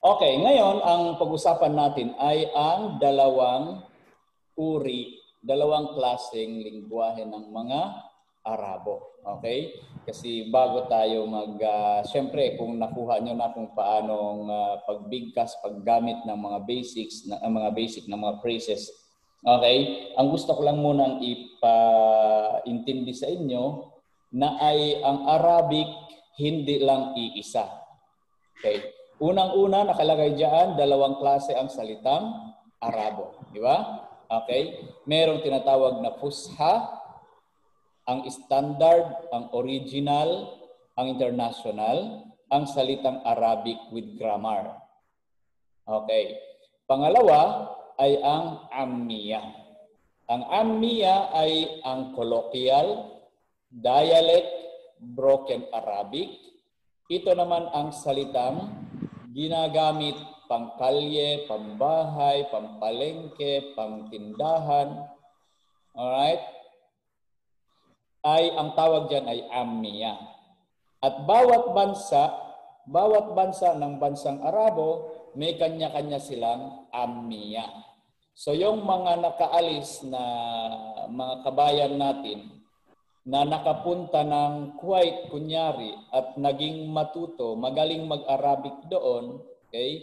Okay, ngayon ang pag-usapan natin ay ang dalawang klaseng lingwahe ng mga Arabo. Okay? Kasi bago tayo siyempre kung nakuha nyo na kung paanong pagbigkas, paggamit ng mga basics, mga basic na mga phrases. Okay? Ang gusto ko lang munang ipaintindi sa inyo na ay ang Arabic hindi lang iisa. Okay? Unang-una nakalagay diyan, dalawang klase ang salitang Arabo, di ba? Okay? Merong tinatawag na Fusha, ang standard, ang original, ang international, ang salitang Arabic with grammar. Okay. Pangalawa ay ang Ammiya. Ang Ammiya ay ang colloquial, dialect, broken Arabic. Ito naman ang salitang ginagamit pangkalye, pambahay, pampalengke, pangtindahan. Alright? Ay ang tawag diyan ay Ammiya. At bawat bansa ng bansang Arabo, may kanya-kanya silang Ammiya. So yung mga nakaalis na mga kabayan natin na nakapunta ng Kuwait kunyari at naging matuto, magaling mag-Arabic doon, okay?